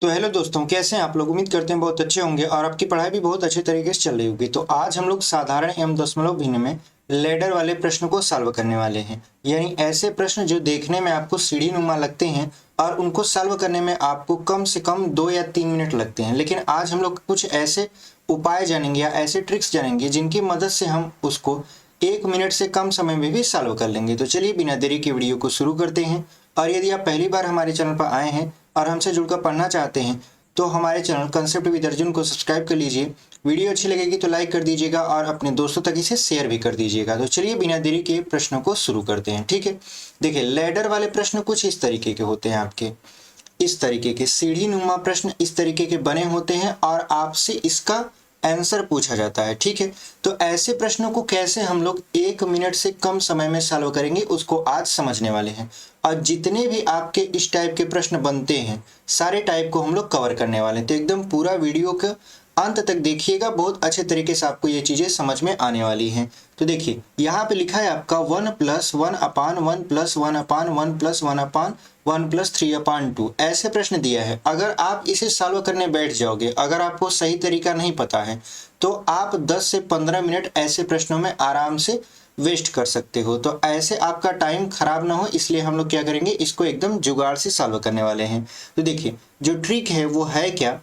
तो हेलो दोस्तों, कैसे हैं आप लोग। उम्मीद करते हैं बहुत अच्छे होंगे और आपकी पढ़ाई भी बहुत अच्छे तरीके से चल रही होगी। तो आज हम लोग साधारण एवं दशमलव भिन्न में लैडर वाले प्रश्न को सॉल्व करने वाले हैं। यानी ऐसे प्रश्न जो देखने में आपको सीढ़ी नुमा लगते हैं और उनको सॉल्व करने में आपको कम से कम 2 या 3 मिनट लगते हैं। लेकिन आज हम लोग कुछ ऐसे उपाय जानेंगे या ऐसे ट्रिक्स जानेंगे जिनकी मदद से हम उसको 1 मिनट से कम समय में भी सॉल्व कर लेंगे। तो चलिए बिना देरी के वीडियो को शुरू करते हैं। और यदि आप पहली बार हमारे चैनल पर आए हैं और हमसे जुड़कर पढ़ना चाहते हैं तो हमारे चैनल कंसेप्ट विद अर्जुन को सब्सक्राइब कर लीजिए। वीडियो अच्छी लगेगी तो लाइक कर दीजिएगा और अपने दोस्तों तक इसे शेयर भी कर दीजिएगा। तो चलिए बिना देरी के प्रश्नों को शुरू करते हैं। ठीक है, देखिए लैडर वाले प्रश्न कुछ इस तरीके के होते हैं। आपके इस तरीके के सीढ़ी नुमा प्रश्न इस तरीके के बने होते हैं और आपसे इसका आंसर पूछा जाता है। ठीक है, तो ऐसे प्रश्नों को कैसे हम लोग 1 मिनट से कम समय में सॉल्व करेंगे उसको आज समझने वाले हैं। और जितने भी आपके इस टाइप के प्रश्न बनते हैं सारे टाइप को हम लोग कवर करने वाले हैं। तो एकदम पूरा वीडियो का अंत तक देखिएगा, बहुत अच्छे तरीके से आपको ये चीजें समझ में आने वाली हैं। तो देखिए यहाँ पे लिखा है आपका 1+1/1+1/1+1/1+3/2 ऐसे प्रश्न दिया है। अगर आप इसे सॉल्व करने बैठ जाओगे, अगर आपको सही तरीका नहीं पता है तो आप 10 से 15 मिनट ऐसे प्रश्नों में आराम से वेस्ट कर सकते हो। तो ऐसे आपका टाइम खराब ना हो इसलिए हम लोग क्या करेंगे, इसको एकदम जुगाड़ से सॉल्व करने वाले हैं। तो देखिए जो ट्रिक है वो है क्या,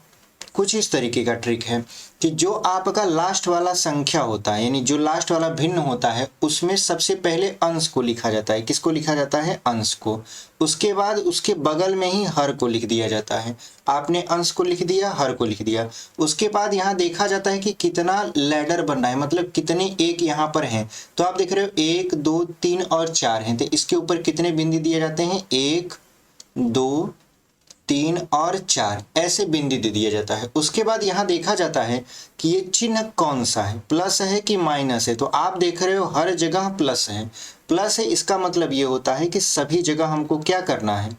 कुछ इस तरीके का ट्रिक है कि जो आपका लास्ट वाला संख्या होता है यानी जो लास्ट वाला भिन्न होता है उसमें सबसे पहले अंश को लिखा जाता है। किसको लिखा जाता है? अंश को। उसके बाद उसके बगल में ही हर को लिख दिया जाता है। आपने अंश को लिख दिया, हर को लिख दिया। उसके बाद यहाँ देखा जाता है कि कितना लैडर बन रहा है, मतलब कितने एक यहाँ पर हैं। तो आप देख रहे हो 1 2 3 और 4 हैं, तो इसके ऊपर कितने बिंदु दिए जाते हैं? 1 2 3 और 4 ऐसे बिंदु दे दिया जाता है। उसके बाद यहाँ देखा जाता है कि ये चिन्ह कौन सा है, प्लस है कि माइनस है। तो आप देख रहे हो हर जगह प्लस है। प्लस है इसका मतलब ये होता है कि सभी जगह हमको क्या करना है?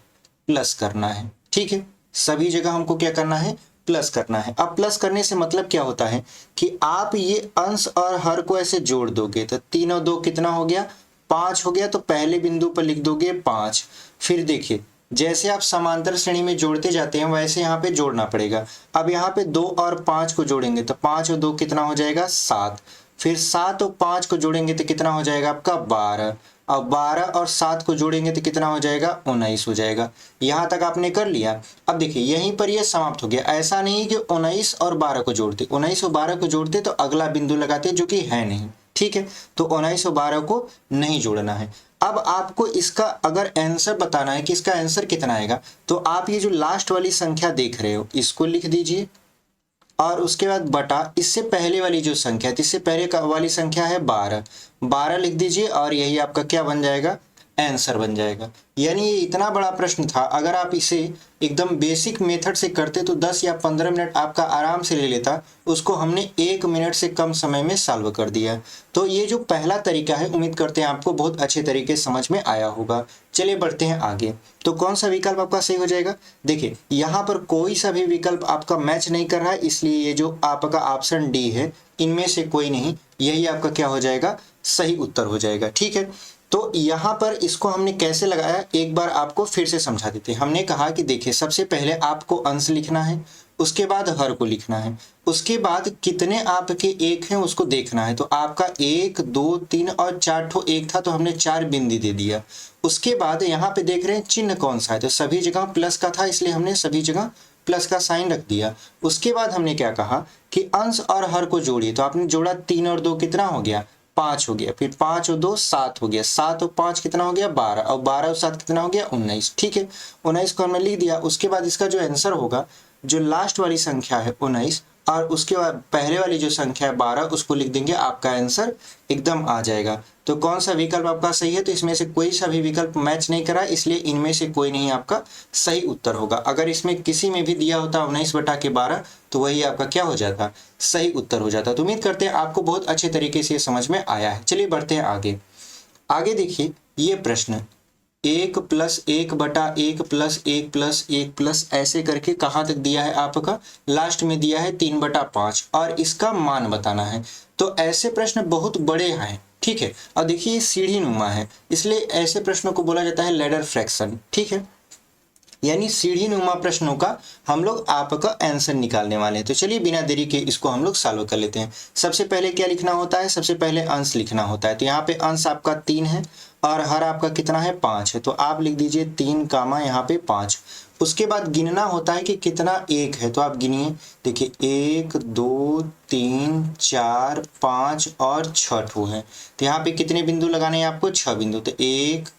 प्लस करना है। ठीक है, सभी जगह हमको क्या करना है? प्लस करना है। अब प्लस करने से मतलब क्या होता है कि आप ये अंश और हर को ऐसे जोड़ दोगे तो 3 और 2 कितना हो गया? 5 हो गया। तो पहले बिंदु पर लिख दोगे 5। फिर देखिए जैसे आप समांतर श्रेणी में जोड़ते जाते हैं वैसे यहाँ पे जोड़ना पड़ेगा। अब यहाँ पे 2 और 5 को जोड़ेंगे तो 5 और 2 कितना हो जाएगा? 7। फिर 7 और 5 को जोड़ेंगे तो कितना हो जाएगा आपका? 12। अब 12 और 7 को जोड़ेंगे तो कितना हो जाएगा? 19 हो जाएगा। यहाँ तक आपने कर लिया। अब देखिए यहीं पर यह समाप्त हो गया। ऐसा नहीं कि 19 और 12 को जोड़ते, 19 और 12 को जोड़ते तो अगला बिंदु लगाते जो कि है नहीं। ठीक है, तो 19 और 12 को नहीं जोड़ना है। अब आपको इसका अगर आंसर बताना है कि इसका आंसर कितना आएगा तो आप ये जो लास्ट वाली संख्या देख रहे हो इसको लिख दीजिए और उसके बाद बटा इससे पहले वाली जो संख्या है, इससे पहले वाली संख्या है 12, 12 लिख दीजिए और यही आपका क्या बन जाएगा? आंसर बन जाएगा। यानी ये इतना बड़ा प्रश्न था, अगर आप इसे एकदम बेसिक मेथड से करते तो 10 या 15 मिनट आपका आराम से ले लेता। उसको हमने 1 मिनट से कम समय में सॉल्व कर दिया। तो ये जो पहला तरीका है उम्मीद करते हैं आपको बहुत अच्छे तरीके से समझ में आया होगा। चलिए बढ़ते हैं आगे। तो कौन सा विकल्प आपका सही हो जाएगा? देखिए यहाँ पर कोई सा भी विकल्प आपका मैच नहीं कर रहा है, इसलिए ये जो आपका ऑप्शन डी है इनमें से कोई नहीं, यही आपका क्या हो जाएगा? सही उत्तर हो जाएगा। ठीक है, तो यहाँ पर इसको हमने कैसे लगाया एक बार आपको फिर से समझा देते हैं। हमने कहा कि देखिए सबसे पहले आपको अंश लिखना है, उसके बाद हर को लिखना है, उसके बाद कितने आपके एक हैं उसको देखना है। तो आपका 1 2 3 और 4 ठो एक था तो हमने 4 बिंदु दे दिया। उसके बाद यहाँ पे देख रहे हैं चिन्ह कौन सा है, तो सभी जगह प्लस का था इसलिए हमने सभी जगह प्लस का साइन रख दिया। उसके बाद हमने क्या कहा कि अंश और हर को जोड़िए। तो आपने जोड़ा 3 और 2 कितना हो गया? 5 हो गया। फिर 5 और 2 7 हो गया। 7 और 5 कितना हो गया? 12। और 12 और 7 कितना हो गया? 19। ठीक है, 19 को हमने लिख दिया। उसके बाद इसका जो आंसर होगा, जो लास्ट वाली संख्या है 19 और उसके बाद पहले वाली जो संख्या है 12 उसको लिख देंगे, आपका आंसर एकदम आ जाएगा। तो कौन सा विकल्प आपका सही है? तो इसमें से कोई सा भी विकल्प मैच नहीं करा, इसलिए इनमें से कोई नहीं आपका सही उत्तर होगा। अगर इसमें किसी में भी दिया होता 19/12 तो वही आपका क्या हो जाता? सही उत्तर हो जाता। तो उम्मीद करते हैं आपको बहुत अच्छे तरीके से ये समझ में आया है। चलिए बढ़ते हैं आगे। आगे देखिए ये प्रश्न 1+1/1+1+1+ ऐसे करके कहाँ तक दिया है आपका? लास्ट में दिया है 3/5 और इसका मान बताना है। तो ऐसे प्रश्न बहुत बड़े हैं। ठीक है, और देखिए ये सीढ़ी नुमा है इसलिए ऐसे प्रश्नों को बोला जाता है लैडर फ्रैक्शन। ठीक है, यानी सीढ़ी नुमा प्रश्नों का हम लोग आपका आंसर निकालने वाले हैं। तो चलिए बिना देरी के इसको हम लोग सॉल्व कर लेते हैं। सबसे पहले क्या लिखना होता है, सबसे पहले अंश लिखना होता है। तो यहाँ पे अंश आपका 3 है और हर आपका कितना है 5 है, तो आप लिख दीजिए 3 कामा यहाँ पे 5। उसके बाद गिनना होता है कि कितना एक है, तो आप गिनिए। देखिए 1 2 3 4 5 और 6 ठो है। तो यहाँ पे कितने बिंदु लगाने हैं आपको, 6 बिंदु। तो 1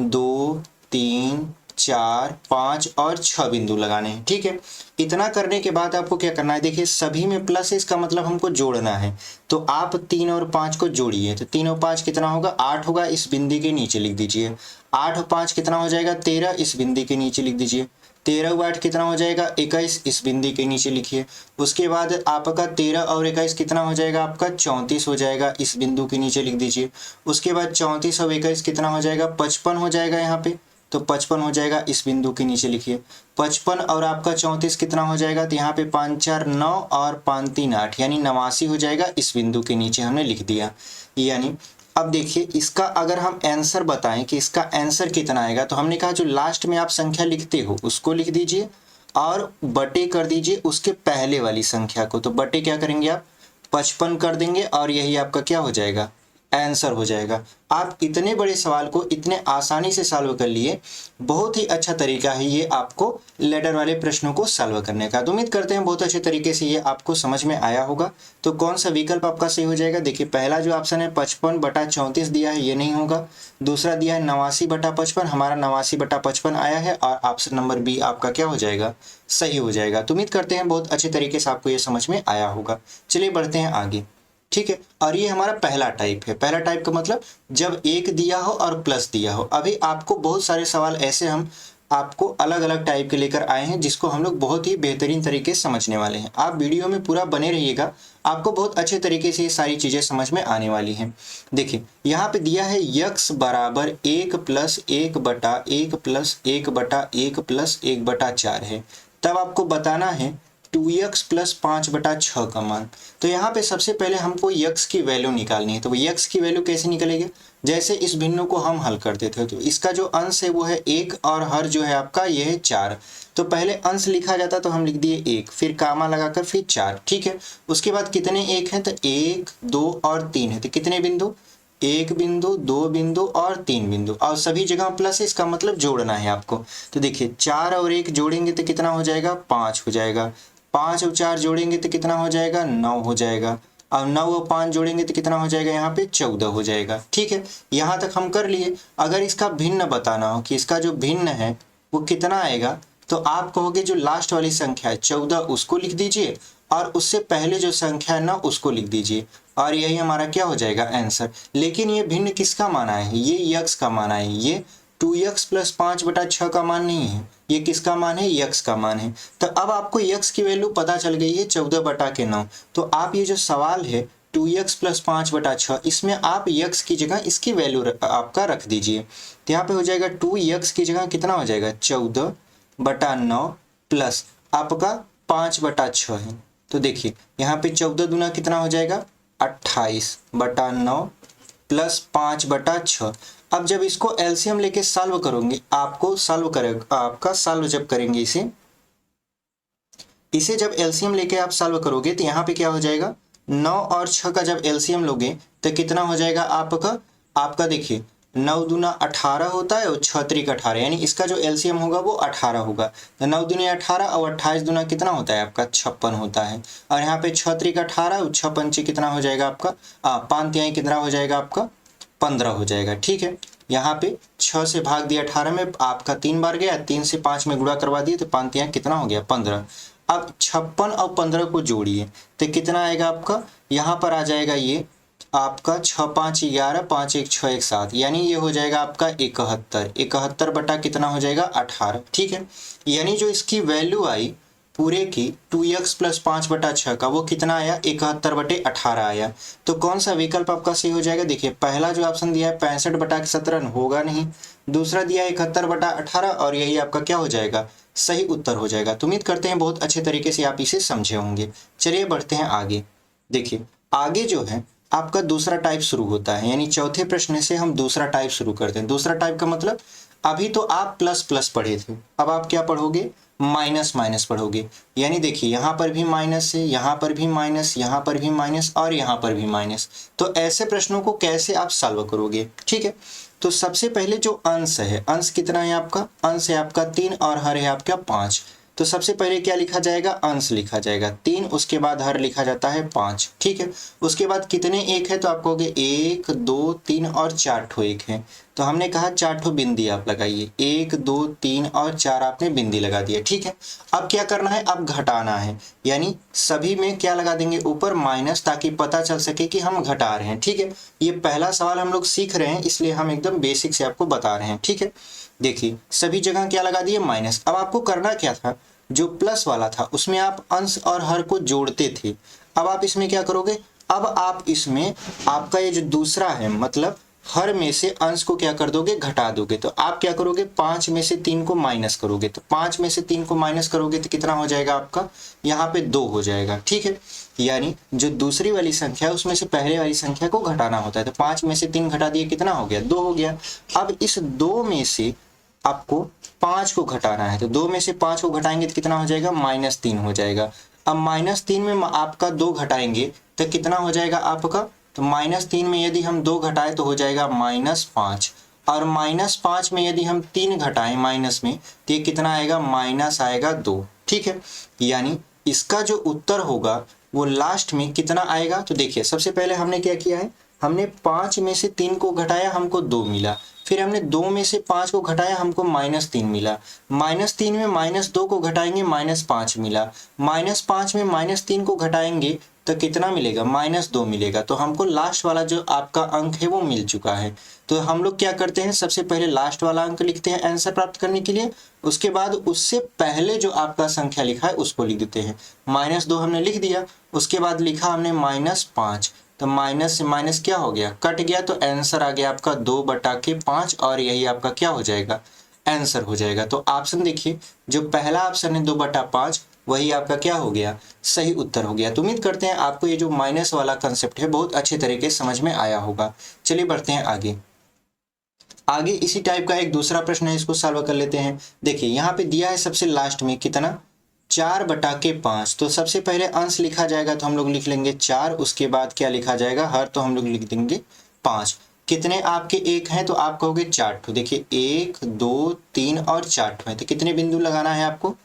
2 3 4 5 और 6 बिंदु लगाने हैं, ठीक है। इतना करने के बाद आपको क्या करना है, देखिए सभी में प्लस है, इसका मतलब हमको जोड़ना है। तो आप 3 और 5 को जोड़िए। तो 3 और 5 कितना होगा, 8 होगा। इस बिंदु के नीचे लिख दीजिए। 8 और 5 कितना हो जाएगा, 13। इस बिंदु के नीचे लिख दीजिए। 13 और 8 कितना हो जाएगा, 21। इस बिंदु के नीचे लिखिए। उसके बाद आपका 13 और 21 कितना हो जाएगा, आपका 34 हो जाएगा। इस बिंदु के नीचे लिख दीजिए। उसके बाद 34 और 21 कितना हो जाएगा, 55 हो जाएगा यहाँ पे। तो 55 हो जाएगा। इस बिंदु के नीचे लिखिए। 55 और आपका 34 कितना हो जाएगा, तो यहाँ पे 5 4 9 और 5 3 8 यानी 89 हो जाएगा। इस बिंदु के नीचे हमने लिख दिया। यानी अब देखिए इसका अगर हम आंसर बताएं कि इसका आंसर कितना आएगा, तो हमने कहा जो लास्ट में आप संख्या लिखते हो उसको लिख दीजिए और बटे कर दीजिए उसके पहले वाली संख्या को। तो बटे क्या करेंगे आप, 55 कर देंगे और यही आपका क्या हो जाएगा, आंसर हो जाएगा। आप इतने बड़े सवाल को इतने आसानी से सॉल्व कर लिए। बहुत ही अच्छा तरीका है ये आपको लेटर वाले प्रश्नों को सॉल्व करने का। तो उम्मीद करते हैं बहुत अच्छे तरीके से ये आपको समझ में आया होगा। तो कौन सा विकल्प आपका सही हो जाएगा, देखिए पहला जो ऑप्शन है 55/34 दिया है, ये नहीं होगा। दूसरा दिया है 89/55, हमारा 89/55 आया है और ऑप्शन नंबर बी आपका क्या हो जाएगा, सही हो जाएगा। तो उम्मीद करते हैं बहुत अच्छे तरीके से आपको ये समझ में आया होगा। चलिए बढ़ते हैं आगे, ठीक है। और ये हमारा पहला टाइप है। पहला टाइप का मतलब जब एक दिया हो और प्लस दिया हो। अभी आपको बहुत सारे सवाल ऐसे हम आपको अलग अलग टाइप के लेकर आए हैं जिसको हम लोग बहुत ही बेहतरीन तरीके से समझने वाले हैं। आप वीडियो में पूरा बने रहिएगा, आपको बहुत अच्छे तरीके से ये सारी चीज़ें समझ में आने वाली हैं। देखिए यहाँ पे दिया है यक्स बराबर 1 + 1/1 + 1/1 + 1/4 है। तब आपको बताना है 2x + 5/6 का मान। तो यहाँ पे सबसे पहले हमको यक्स की वैल्यू निकालनी है। तो यक्स की वैल्यू कैसे निकलेगी, जैसे इस भिन्नों को हम हल करते थे। तो इसका जो अंश है वो है 1 और हर जो है आपका ये है 4। तो पहले अंश लिखा जाता तो हम लिख दिए 1, फिर कामा लगाकर फिर 4, ठीक है। उसके बाद कितने एक हैं, तो 1 2 और 3 है। तो कितने बिंदु, 1 बिंदु 2 बिंदु और 3 बिंदु, और सभी जगह प्लस है, इसका मतलब जोड़ना है आपको। तो देखिए 4 और 1 जोड़ेंगे तो कितना हो जाएगा, 5 हो जाएगा। 5 और 4 जोड़ेंगे तो कितना हो जाएगा, 9 हो जाएगा। और 9 और 5 जोड़ेंगे तो कितना हो जाएगा, यहाँ पे 14 हो जाएगा, ठीक है। यहाँ तक हम कर लिए। अगर इसका भिन्न बताना हो कि इसका जो भिन्न है वो कितना आएगा, तो आप कहोगे जो लास्ट वाली संख्या है 14 उसको लिख दीजिए और उससे पहले जो संख्या है 9 उसको लिख दीजिए, और यही हमारा क्या हो जाएगा आंसर। लेकिन ये भिन्न किसका मान आया है, ये यक्स का मान आया है। ये 2x + 5/6 का मान नहीं है, ये किसका मान है, यक्स का मान है। तो अब आपको यक्स की वैल्यू पता चल गई है 14/9। तो आप ये जो सवाल है 2x + 5/6, इसमें आप यक्स की जगह इसकी वैल्यू आपका रख दीजिए। तो यहाँ पे हो जाएगा 2x की जगह कितना हो जाएगा, 14/9 प्लस आपका 5/6 है। तो देखिए यहाँ पे 14 दूना कितना हो जाएगा, 28/9 प्लस 5/6। अब जब इसको एलसीएम लेके सॉल्व करोगे, आपको सॉल्व करेगा आपका सॉल्व जब करेंगे इसे जब एलसीएम लेके आप सॉल्व करोगे तो यहाँ पे क्या हो जाएगा, 9 और 6 का जब एलसीएम लोगे तो कितना हो जाएगा आपका देखिए 9 दूना 18 होता है और 6 त्रिक 18, यानी इसका जो एलसीएम होगा वो 18 होगा। तो 9 दूनी 18 और 28 दूना कितना होता है आपका 56 होता है। और यहाँ पे 6 त्रिक 18 और 6 पंचे कितना हो जाएगा आपका 5 तिहाई कितना हो जाएगा आपका 15 हो जाएगा, ठीक है। यहाँ पे 6 से भाग दिया 18 में, आपका 3 बार गया, 3 से 5 में गुणा करवा दिए तो 5 तिहाई कितना हो गया 15। अब 56 और 15 को जोड़िए तो कितना आएगा आपका, यहाँ पर आ जाएगा ये आपका 6 5 11 5 1 6 1 7, यानी ये हो जाएगा आपका 71। 71 बटा कितना हो जाएगा 18, ठीक है। यानी जो इसकी वैल्यू आई पूरे की 2x + 5/6 का वो कितना आया, 71/18 आया। तो कौन सा विकल्प आपका सही हो जाएगा, देखिए पहला जो ऑप्शन दिया है 65/17 होगा नहीं, दूसरा दिया है 71/18 और यही आपका क्या हो जाएगा, सही उत्तर हो जाएगा। तो उम्मीद करते हैं बहुत अच्छे तरीके से आप इसे समझे होंगे। चलिए बढ़ते हैं आगे। देखिए आगे जो है आपका दूसरा टाइप शुरू होता है, यानी चौथे प्रश्न से हम दूसरा टाइप शुरू करते हैं। दूसरा टाइप का मतलब अभी तो आप प्लस प्लस पढ़े थे, अब आप क्या पढ़ोगे, माइनस माइनस पढ़ोगे। यानी देखिए यहाँ पर भी माइनस है, यहाँ पर भी माइनस, यहाँ पर भी माइनस और यहाँ पर भी माइनस। तो ऐसे प्रश्नों को कैसे आप सॉल्व करोगे, ठीक है। तो सबसे पहले जो अंश है, अंश कितना है आपका, अंश है आपका 3 और हर है आपका 5। तो सबसे पहले क्या लिखा जाएगा, अंश लिखा जाएगा 3, उसके बाद हर लिखा जाता है 5, ठीक है। उसके बाद कितने एक है, तो आप कहोगे 1 2 3 और 4 ठो एक है। तो हमने कहा 4 ठो बिंदी आप लगाइए, 1 2 3 और 4 आपने बिंदी लगा दिया, ठीक है। अब क्या करना है, अब घटाना है, यानी सभी में क्या लगा देंगे, ऊपर माइनस, ताकि पता चल सके कि हम घटा रहे हैं, ठीक है। ये पहला सवाल हम लोग सीख रहे हैं, इसलिए हम एकदम बेसिक से आपको बता रहे हैं, ठीक है। देखिए सभी जगह क्या लगा दिए, माइनस। अब आपको करना क्या था, जो प्लस वाला था उसमें आप अंश और हर को जोड़ते थे, अब आप इसमें क्या करोगे, अब आप इसमें आपका ये जो दूसरा है, मतलब हर में से अंश को क्या कर दोगे, घटा दोगे। तो आप क्या करोगे, 5 में से 3 को माइनस करोगे। तो 5 में से 3 को माइनस करोगे तो कितना हो जाएगा आपका, यहाँ पे 2 हो जाएगा, ठीक है। यानी जो दूसरी वाली संख्या है उसमें से पहले वाली संख्या को घटाना होता है। तो 5 में से 3 घटा दिए, कितना हो गया, 2 हो गया। अब इस 2 में से आपको 5 को घटाना है, तो 2 में से 5 को घटाएंगे तो कितना हो जाएगा, -3 हो जाएगा। अब -3 में आपका 2 घटाएंगे तो कितना हो जाएगा आपका, तो -3 में यदि हम 2 घटाएं तो हो जाएगा -5, और -5 में यदि हम 3 घटाएं माइनस में तो ये कितना आएगा, माइनस आएगा 2, ठीक है। यानी इसका जो उत्तर होगा वो लास्ट में कितना आएगा। तो देखिए सबसे पहले हमने क्या किया है, हमने 5 में से 3 को घटाया, हमको 2 मिला। फिर हमने 2 में से 5 को घटाया, हमको -3 मिला। -3 में -2 को घटाएंगे, -5 मिला। -5 में -3 को घटाएंगे तो कितना मिलेगा, -2 मिलेगा। तो हमको लास्ट वाला जो आपका अंक है वो मिल चुका है। तो हम लोग क्या करते हैं, सबसे पहले लास्ट वाला अंक लिखते हैं आंसर प्राप्त करने के लिए, उसके बाद उससे पहले जो आपका संख्या लिखा है उसको लिख देते हैं। -2 हमने लिख दिया, उसके बाद लिखा हमने -5, तो माइनस से माइनस क्या हो गया, कट गया। तो आंसर आ गया आपका 2/5, और यही आपका क्या हो जाएगा, आंसर हो जाएगा। तो ऑप्शन देखिए, जो पहला ऑप्शन है 2/5, वही आपका क्या हो गया, सही उत्तर हो गया। तो उम्मीद करते हैं आपको ये जो माइनस वाला कंसेप्ट है बहुत अच्छे तरीके से समझ में आया होगा। चलिए बढ़ते हैं आगे। आगे इसी टाइप का एक दूसरा प्रश्न है, इसको सॉल्व कर लेते हैं। देखिए यहाँ पे दिया है सबसे लास्ट में कितना, 4/5। तो सबसे पहले अंश लिखा जाएगा तो हम लोग लिख लेंगे 4, उसके बाद क्या लिखा जाएगा, हर, तो हम लोग लिख देंगे 5। कितने आपके एक हैं, तो आप कहोगे 4 ठो। देखिए 1 2 3 और 4 ठो है, तो कितने बिंदु लगाना है आपको,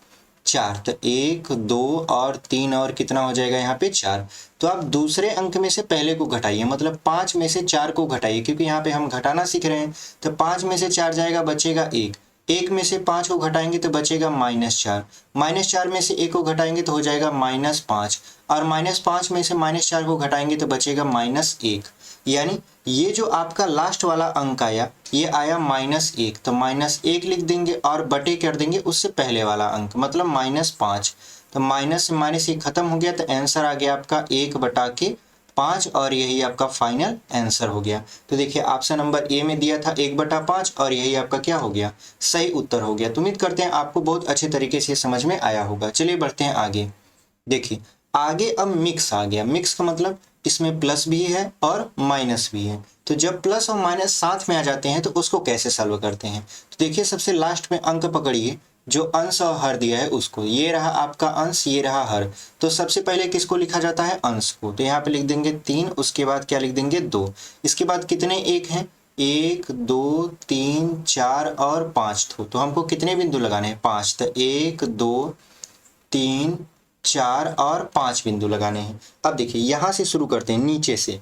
4। तो 1 2 और 3 और कितना हो जाएगा यहाँ पे 4। तो आप दूसरे अंक में से पहले को घटाइए, मतलब 5 में से 4 को घटाइए, क्योंकि यहाँ पे हम घटाना सीख रहे हैं। तो 5 में से 4 जाएगा, बचेगा 1। 1 में से 5 को घटाएंगे तो बचेगा -4। -4 में से 1 को घटाएंगे तो हो जाएगा -5, और -5 में से -4 को घटाएंगे तो बचेगा -1। यानी ये जो आपका लास्ट वाला अंक आया, ये आया -1। तो -1 लिख देंगे और बटे कर देंगे उससे पहले वाला अंक, मतलब -5। तो माइनस से माइनस ये खत्म हो गया, तो आंसर आ गया आपका 1/5, और यही आपका फाइनल आंसर हो गया। तो देखिए ऑप्शन नंबर ए में दिया था 1/5, और यही आपका क्या हो गया, सही उत्तर हो गया। तो उम्मीद करते हैं आपको बहुत अच्छे तरीके से समझ में आया होगा। चलिए बढ़ते हैं आगे। देखिए आगे अब मिक्स आ गया। मिक्स का मतलब इसमें प्लस भी है और माइनस भी है। तो जब प्लस और माइनस साथ में आ जाते हैं तो उसको कैसे सॉल्व करते हैं। तो देखिए सबसे लास्ट में अंक पकड़िए, जो अंश और हर दिया है उसको, ये रहा आपका अंश, ये रहा हर। तो सबसे पहले किसको लिखा जाता है, अंश को। तो यहाँ पे लिख देंगे 3, उसके बाद क्या लिख देंगे 2। इसके बाद कितने एक हैं, 1 2 3 4 और 5 तो हमको कितने बिंदु लगाने हैं, 5। तो 1 2 3 4 और 5 बिंदु लगाने हैं। अब देखिए यहाँ से शुरू करते हैं, नीचे से।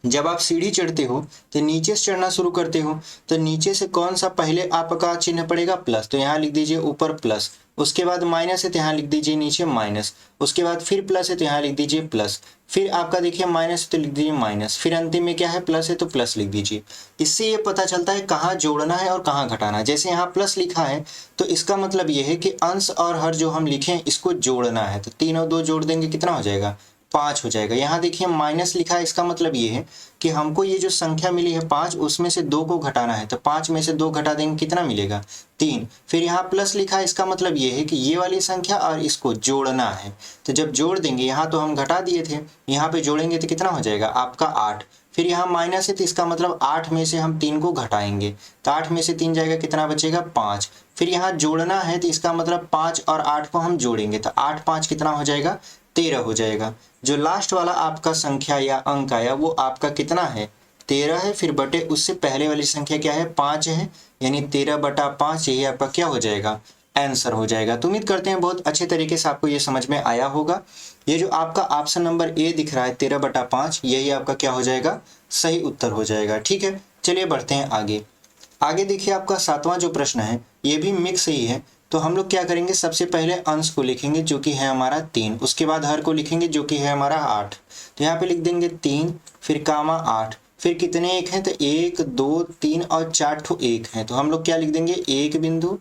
जब आप सीढ़ी चढ़ते हो तो नीचे से चढ़ना शुरू करते हो, तो नीचे से कौन सा पहले आपका चिन्ह पड़ेगा, प्लस। तो यहाँ लिख दीजिए ऊपर प्लस, उसके बाद माइनस है तो यहाँ लिख दीजिए नीचे माइनस, उसके बाद फिर प्लस है तो यहाँ लिख दीजिए प्लस, फिर आपका देखिए माइनस है तो लिख दीजिए माइनस, फिर अंतिम में क्या है, प्लस है तो प्लस लिख दीजिए। इससे ये पता चलता है कहाँ जोड़ना है और कहाँ घटाना है। जैसे यहाँ प्लस लिखा है तो इसका मतलब ये है कि अंश और हर जो हम लिखें इसको जोड़ना है। तो 3 और 2 जोड़ देंगे, कितना हो जाएगा 5 हो जाएगा। यहाँ देखिए माइनस लिखा है, इसका मतलब ये है कि हमको ये जो संख्या मिली है 5, उसमें से 2 को घटाना है, तो 5 में से 2 घटा देंगे कितना मिलेगा 3। फिर यहाँ प्लस लिखा है, इसका मतलब ये है कि ये वाली संख्या और इसको जोड़ना है। तो जब जोड़ देंगे, यहाँ तो हम घटा दिए थे, यहाँ पे जोड़ेंगे तो कितना हो जाएगा आपका 8। फिर यहाँ माइनस है तो इसका मतलब 8 में से हम 3 को घटाएंगे, तो 8 में से 3 जाएगा, कितना बचेगा 5। फिर यहाँ जोड़ना है तो इसका मतलब 5 और 8 को हम जोड़ेंगे, तो 8 5 कितना हो जाएगा 13 हो जाएगा। जो लास्ट वाला आपका संख्या या अंक आया वो आपका कितना है 13 है। फिर बटे उससे पहले वाली संख्या क्या है 5 है, यानी 13/5, यही आपका क्या हो जाएगा आंसर हो जाएगा। तो उम्मीद करते हैं बहुत अच्छे तरीके से आपको ये समझ में आया होगा। ये जो आपका ऑप्शन नंबर ए दिख रहा है 13/5, यही आपका क्या हो जाएगा सही उत्तर हो जाएगा। ठीक है, चलिए बढ़ते हैं आगे। आगे देखिए आपका 7वां जो प्रश्न है ये भी मिक्स ही है। तो हम लोग क्या करेंगे, सबसे पहले अंश को लिखेंगे जो कि है हमारा 3, उसके बाद हर को लिखेंगे जो कि है हमारा 8। तो यहाँ पे लिख देंगे 3 फिर कामा 8। फिर कितने एक हैं, तो 1 2 3 और 4 ठो एक हैं। तो हम लोग क्या लिख देंगे 1 बिंदु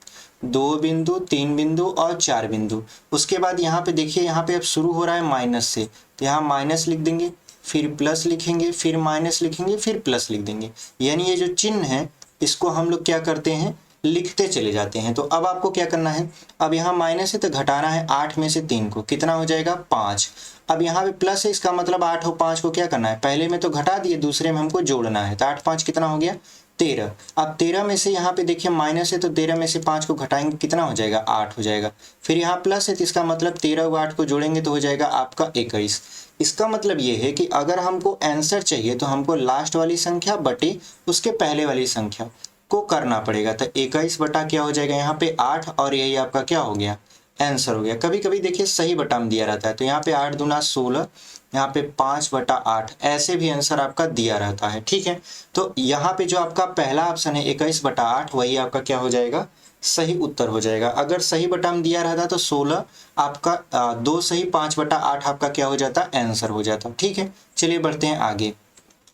2 बिंदु 3 बिंदु और 4 बिंदु। उसके बाद यहाँ पे देखिए, यहाँ पे अब शुरू हो रहा है माइनस से, तो यहाँ माइनस लिख देंगे, फिर प्लस लिखेंगे, फिर माइनस लिखेंगे, फिर प्लस लिख देंगे। यानी ये जो चिन्ह है इसको हम लोग क्या करते हैं लिखते चले जाते हैं। तो अब आपको क्या करना है, अब यहाँ माइनस है तो घटाना है 8 में से 3 को, कितना हो जाएगा 5। अब यहाँ पे प्लस है, इसका मतलब 8 और 5 को क्या करना है, पहले में तो घटा दिए, दूसरे में हमको जोड़ना है। तो 8 5 कितना हो गया 13। अब 13 में से यहाँ पे देखिए माइनस है तो 13 में से 5 को घटाएंगे, कितना हो जाएगा 8 हो जाएगा। फिर यहाँ प्लस है तो इसका मतलब 13 और 8 को जोड़ेंगे तो हो जाएगा आपका 21। इसका मतलब ये है कि अगर हमको आंसर चाहिए तो हमको लास्ट वाली संख्या बटे उसके पहले वाली संख्या को करना पड़ेगा। तो 21 बटा क्या हो जाएगा यहाँ पे 8, और यही आपका क्या हो गया आंसर हो गया। कभी कभी देखिए सही बटा में दिया रहता है, तो यहाँ पे 8 दूना 16, यहाँ पे 5/8, ऐसे भी आंसर आपका दिया रहता है। ठीक है, तो यहाँ पे जो आपका पहला ऑप्शन है 21/8, वही आपका क्या हो जाएगा सही उत्तर हो जाएगा। अगर सही बटा में दिया रहता तो 16 आपका 2 सही 5/8 आपका क्या हो जाता आंसर हो जाता। ठीक है, चलिए बढ़ते हैं आगे।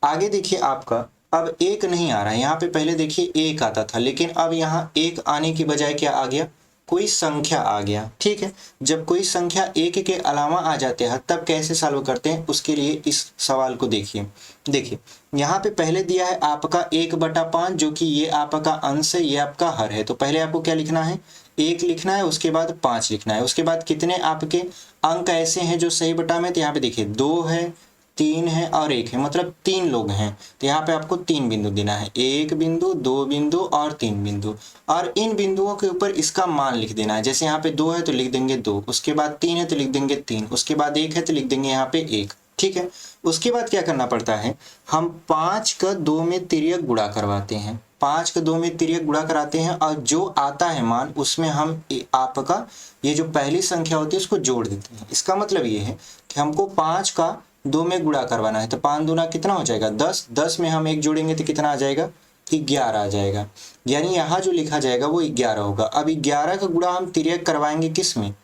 आगे देखिए आपका अब 1 नहीं आ रहा है, यहाँ पे पहले देखिए 1 आता था, लेकिन अब यहाँ 1 आने की बजाय क्या आ गया, कोई संख्या आ गया। ठीक है, जब कोई संख्या 1 के अलावा आ जाते हैं तब कैसे सॉल्व करते हैं, उसके लिए इस सवाल को देखिए। देखिए यहाँ पे पहले दिया है आपका 1/5, जो कि ये आपका अंश है, ये आपका हर है। तो पहले आपको क्या लिखना है 1 लिखना है, उसके बाद 5 लिखना है। उसके बाद कितने आपके अंक ऐसे हैं जो सही बटा में, तो यहाँ पे देखिए 2 है, 3 है और 1 है, मतलब 3 लोग हैं। तो यहाँ पे आपको 3 बिंदु देना है, 1 बिंदु 2 बिंदु और 3 बिंदु, और इन बिंदुओं के ऊपर इसका मान लिख देना है। जैसे यहाँ पे 2 है तो लिख देंगे 2, उसके बाद 3 है तो लिख देंगे 3, उसके बाद 1 है तो लिख देंगे यहाँ पे 1। ठीक है, उसके बाद क्या करना पड़ता है, हम 5 का 2 में तिर्यक गुणा करवाते हैं, 5 का 2 में तिर्यक गुणा कराते हैं, और जो आता है मान उसमें हम आपका ये जो पहली संख्या होती है उसको जोड़ देते हैं। इसका मतलब ये है कि हमको 5 का 2 में गुणा करवाना है, तो 5 दूना कितना हो जाएगा 10, 10 में हम 1 जोड़ेंगे तो कितना आ जाएगा 11 आ जाएगा। यानी यहाँ जो लिखा जाएगा वो 11 होगा। अब 11 का गुणा हम तिर्यक करवाएंगे किस में,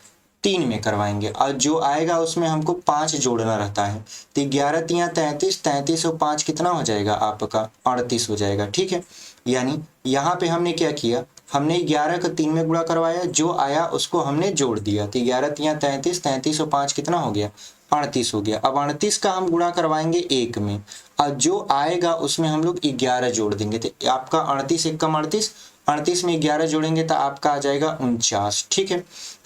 3 में करवाएंगे, और जो आएगा उसमें हमको 5 जोड़ना रहता है। तो 11 तिया 33, 33 और 5 कितना हो जाएगा आपका 38 हो जाएगा। ठीक है, यानी यहाँ पे हमने क्या किया, हमने 11 का 3 में गुणा करवाया, जो आया उसको हमने जोड़ दिया। तो 11 तिया 33, 33 और 5 कितना हो गया 38 हो गया। अब 38 का हम गुणा करवाएंगे 1 में, और जो आएगा उसमें हम लोग 11 जोड़ देंगे। तो आपका 38 1 कम 38, 38 में 11 जोड़ेंगे तो आपका आ जाएगा 49। ठीक है,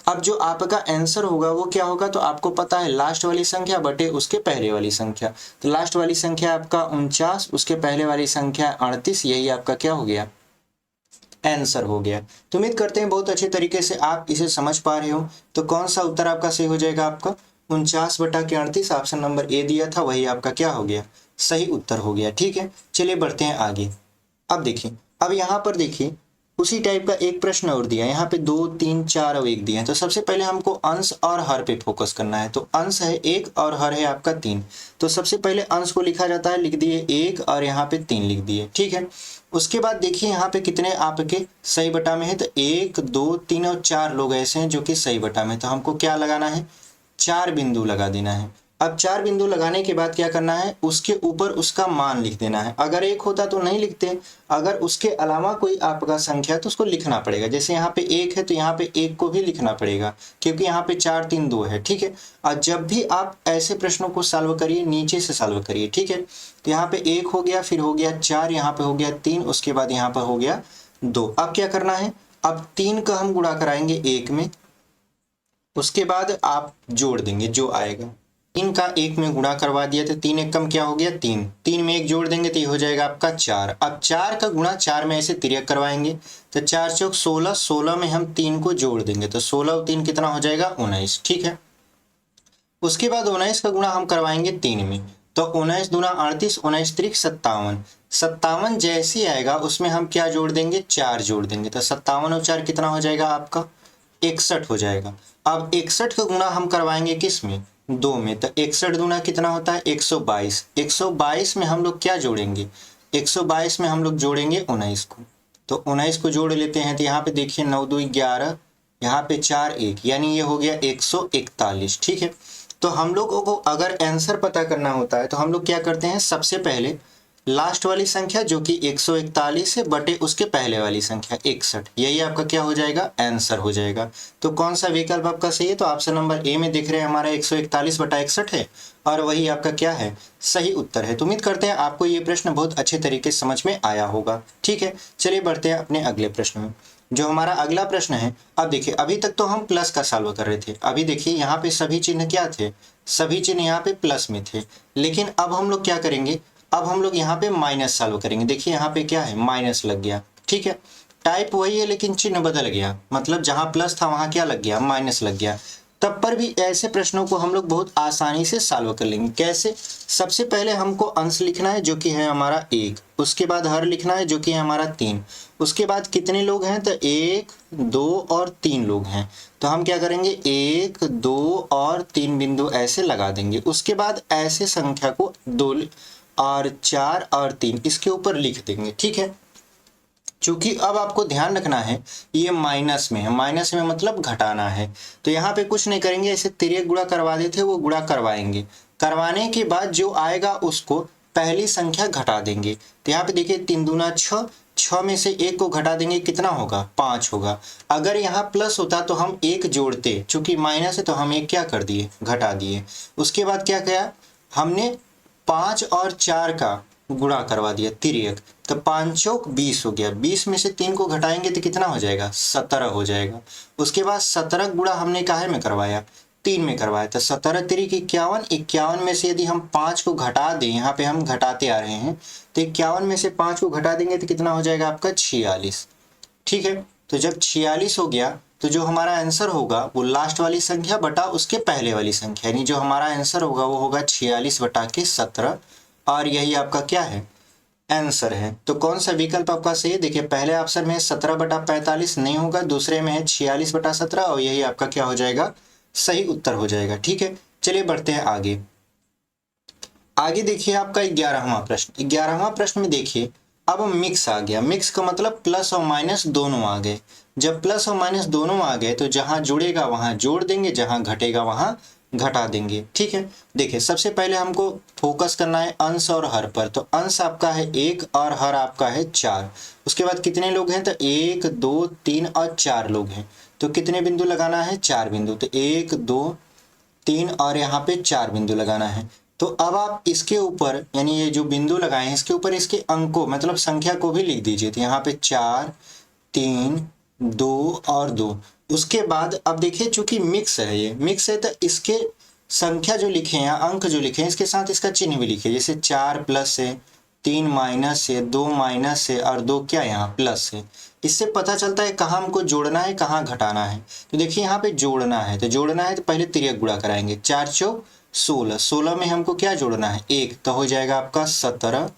अब जो आपका आंसर होगा वो क्या होगा, तो आपको पता है लास्ट वाली संख्या बटे उसके पहले वाली संख्या। तो लास्ट वाली संख्या आपका 49, उसके पहले वाली संख्या 38, यही आपका क्या हो गया आंसर हो गया। तो उम्मीद करते हैं बहुत अच्छे तरीके से आप इसे समझ पा रहे हो। तो कौन सा उत्तर आपका सही हो जाएगा, आपका 49/38, ऑप्शन नंबर ए दिया था, वही आपका क्या हो गया सही उत्तर हो गया। ठीक है, चलिए बढ़ते हैं आगे। अब देखिए, अब यहाँ पर देखिए उसी टाइप का एक प्रश्न और दिया है, यहाँ पे 2 3 4 और 1 दिए हैं। तो सबसे पहले हमको अंश और हर पे फोकस करना है। तो अंश है 1 और हर है आपका 3। तो सबसे पहले अंश को लिखा जाता है, लिख दिए 1 और यहाँ पे 3 लिख दिए। ठीक है, उसके बाद देखिए यहाँ पे कितने आपके सही बटा में है, तो 1 2 3 और 4 लोग ऐसे हैं जो कि सही बटा में। तो हमको क्या लगाना है 4 बिंदु लगा देना है। अब 4 बिंदु लगाने के बाद क्या करना है, उसके ऊपर उसका मान लिख देना है। अगर 1 होता तो नहीं लिखते, अगर उसके अलावा कोई आपका संख्या तो उसको लिखना पड़ेगा। जैसे यहाँ पे 1 है तो यहाँ पे 1 को भी लिखना पड़ेगा, क्योंकि यहाँ पे 4 3 2 है, ठीक है। और जब भी आप ऐसे प्रश्नों को सॉल्व करिए, नीचे से सॉल्व करिए, ठीक है। तो यहाँ पे 1 हो गया, फिर हो गया 4, यहाँ पे हो गया 3, उसके बाद यहाँ पर हो गया 2। अब क्या करना है, अब 3 का हम गुणा कराएंगे 1 में, उसके बाद आप जोड़ देंगे जो आएगा। 3 का 1 में गुणा करवा दिया तो 3 1 कम क्या हो गया 3, 3 में 1 जोड़ देंगे तो ये हो जाएगा आपका 4। अब 4 का गुणा 4 में ऐसे तिर्यक करवाएंगे तो 4 चौक 16, 16 में हम 3 को जोड़ देंगे तो 16 और 3 कितना हो जाएगा 19, ठीक है। उसके बाद 19 का गुणा हम करवाएंगे 3 में, तो 19 दूना 38, 19 त्रिक 57, 57 जैसे आएगा उसमें हम क्या जोड़ देंगे 4 जोड़ देंगे तो 57 और 4 कितना हो जाएगा आपका 61 हो जाएगा। अब 61 का गुणा हम करवाएंगे किस में 2 में, तो 61 दूना कितना होता है 122, 122 में हम लोग क्या जोड़ेंगे 122 में हम लोग जोड़ेंगे 19 को, तो 19 को जोड़ लेते हैं। तो यहाँ पे देखिए 9 2 11, यहाँ पे 4 1, यानी ये हो गया 141, ठीक है। तो हम लोगों को अगर आंसर पता करना होता है तो हम लोग क्या करते हैं, सबसे पहले लास्ट वाली संख्या जो कि 141 है बटे उसके पहले वाली संख्या 61, यही आपका क्या हो जाएगा आंसर हो जाएगा। तो कौन सा विकल्प आपका सही है, तो ऑप्शन नंबर ए में देख रहे हैं हमारा 141 बटा 61 है और वही आपका क्या है सही उत्तर है। तो उम्मीद करते हैं आपको ये प्रश्न बहुत अच्छे तरीके से समझ में आया होगा, ठीक है। चलिए बढ़ते हैं अपने अगले प्रश्न में। जो हमारा अगला प्रश्न है, अब देखिए अभी तक तो हम प्लस का सॉल्व कर रहे थे, अभी देखिए यहाँ पे सभी चिन्ह क्या थे, सभी चिन्ह यहाँ पे प्लस में थे, लेकिन अब हम लोग क्या करेंगे, अब हम लोग यहाँ पे माइनस सॉल्व करेंगे। देखिए यहाँ पे क्या है माइनस लग गया, ठीक है। टाइप वही है लेकिन चिन्ह बदल गया, मतलब जहाँ प्लस था वहाँ क्या लग गया माइनस लग गया। तब पर भी ऐसे प्रश्नों को हम लोग बहुत आसानी से सॉल्व कर लेंगे। कैसे, सबसे पहले हमको अंश लिखना है जो कि है हमारा 1, उसके बाद हर लिखना है जो कि है हमारा 3, उसके बाद कितने लोग हैं तो 1 2 और 3 लोग हैं, तो हम क्या करेंगे 1 2 और 3 बिंदु ऐसे लगा देंगे। उसके बाद ऐसे संख्या को 2 और 4 और 3 इसके ऊपर लिख देंगे, ठीक है। चूंकि अब आपको ध्यान रखना है ये माइनस में है, माइनस में मतलब घटाना है, तो यहाँ पे कुछ नहीं करेंगे, ऐसे तिर्यक गुणा करवा देते वो गुणा करवाएंगे, करवाने के बाद जो आएगा उसको पहली संख्या घटा देंगे। तो यहाँ पे देखिए 3 दूना 6, 6 में से 1 को घटा देंगे कितना होगा 5 होगा। अगर यहाँ प्लस होता तो हम 1 जोड़ते, चूंकि माइनस है तो हम 1 क्या कर दिए घटा दिए। उसके बाद क्या किया हमने 5 और 4 का गुणा करवा दिया तिर्यक, तो 5 चौक 20 हो गया, 20 में से 3 को घटाएंगे तो कितना हो जाएगा 17 हो जाएगा। उसके बाद 17 गुणा हमने काहे में करवाया 3 में करवाया, तो 17 तिरिक 51, 51 में से यदि हम 5 को घटा दें, यहाँ पे हम घटाते आ रहे हैं, तो 51 में से 5 को घटा देंगे तो कितना हो जाएगा आपका 46, ठीक है। तो जब 46 हो गया तो जो हमारा आंसर होगा वो लास्ट वाली संख्या बटा उसके पहले वाली संख्या, यानी जो हमारा आंसर होगा वो होगा 46 बटा के 17, और यही आपका क्या है आंसर है। तो कौन सा विकल्प आपका सही है, देखिए पहले ऑप्शन में 17 बटा 45 नहीं होगा, दूसरे में है 46 बटा 17 और यही आपका क्या हो जाएगा सही उत्तर हो जाएगा, ठीक है। चलिए बढ़ते हैं आगे। आगे देखिए आपका 11वां प्रश्न, 11वां प्रश्न में देखिए अब मिक्स आ गया, मिक्स का मतलब प्लस और माइनस दोनों आ गए। जब प्लस और माइनस दोनों आ गए तो जहां जुड़ेगा वहां जोड़ देंगे, जहां घटेगा वहां घटा देंगे, ठीक है। देखिए सबसे पहले हमको फोकस करना है अंश और हर पर, तो अंश आपका है 1 और हर आपका है 4। उसके बाद कितने लोग हैं तो 1 2 3 और 4 लोग हैं, तो कितने बिंदु लगाना है 4 बिंदु, तो 1 2 3 और यहाँ पे 4 बिंदु लगाना है। तो अब आप इसके ऊपर यानी ये जो बिंदु लगाए हैं इसके ऊपर इसके अंकों मतलब संख्या को भी लिख दीजिए, तो यहाँ पे 4 3 2 और 2। उसके बाद अब देखिए चूंकि मिक्स है, ये मिक्स है तो इसके संख्या जो लिखे हैं अंक जो लिखे हैं इसके साथ इसका चिन्ह भी लिखे, जैसे 4 प्लस है 3 माइनस है 2 माइनस है और 2 क्या यहाँ प्लस है। इससे पता चलता है कहाँ हमको जोड़ना है कहाँ घटाना है। तो देखिए यहाँ पे जोड़ना है, तो जोड़ना है तो पहले तिर्यक गुणा कराएंगे, 4 चौक 16, 16 में हमको क्या जोड़ना है 1, तो हो जाएगा आपका 17।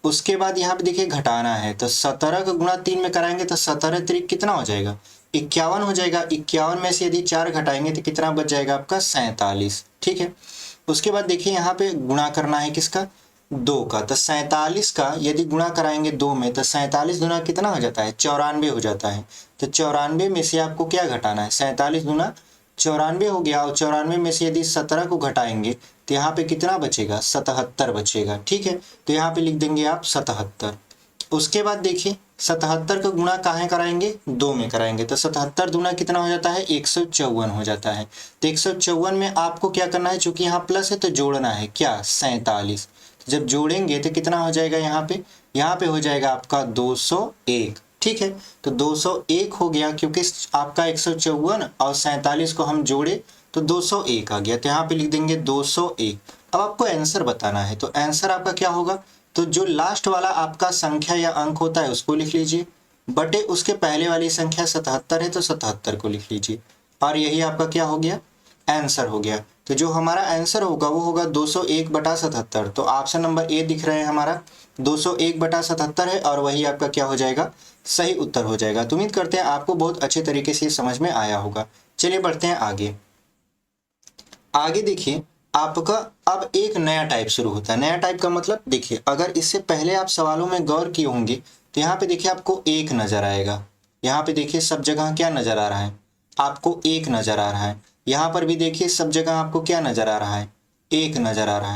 उसके बाद यहाँ पे देखिए घटाना है, तो 17 का गुणा 3 में कराएंगे तो 17 तिरिक कितना हो जाएगा 51 हो जाएगा। 51 में से यदि 4 घटाएंगे तो कितना बच जाएगा आपका 47, ठीक है। उसके बाद देखिए यहाँ पे गुणा करना है किसका 2 का, तो 47 का यदि गुणा कराएंगे 2 में तो 47 गुना कितना हो जाता है 94 हो जाता है। तो 94 में से आपको क्या घटाना है 47 गुना 94 हो गया, और 94 में से यदि 17 को घटाएंगे तो यहाँ पे कितना बचेगा, 77 बचेगा। ठीक है, तो यहाँ पे लिख देंगे आप 77। उसके बाद देखिए 77 का गुणा कहाँ कराएंगे, 2 में कराएंगे, तो 77 दूना कितना हो जाता है, 154 हो जाता है। तो 154 में आपको क्या करना है, चूंकि यहाँ प्लस है तो जोड़ना है क्या, 47। जब जोड़ेंगे तो कितना हो जाएगा, यहाँ पे हो जाएगा आपका 201। ठीक है, तो 201 हो गया, क्योंकि आपका 154 और 47 को हम जोड़े तो 201 आ गया। तो यहाँ पे लिख देंगे 201। अब आपको आंसर बताना है, तो आंसर आपका क्या होगा, तो जो लास्ट वाला आपका संख्या या अंक होता है उसको लिख लीजिए, बटे उसके पहले वाली संख्या 77 है तो 77 को लिख लीजिए, और यही आपका क्या हो गया, आंसर हो गया। तो जो हमारा आंसर होगा वो होगा 201/77। तो ऑप्शन नंबर ए दिख रहे हैं हमारा 201/77 है, और वही आपका क्या हो जाएगा, सही उत्तर हो जाएगा। तो उम्मीद करते हैं आपको बहुत अच्छे तरीके से समझ में आया होगा। चलिए बढ़ते हैं आगे। आगे देखिए आपका अब एक नया टाइप शुरू होता है। नया टाइप का मतलब देखिए, अगर इससे पहले आप सवालों में गौर किए होंगे तो यहाँ पे देखिए आपको एक नजर आएगा। यहाँ पे देखिए सब जगह क्या नजर आ रहा है, आपको एक नजर आ रहा है। यहाँ पर भी देखिए सब जगह आपको क्या नजर आ रहा है, एक नजर आ रहा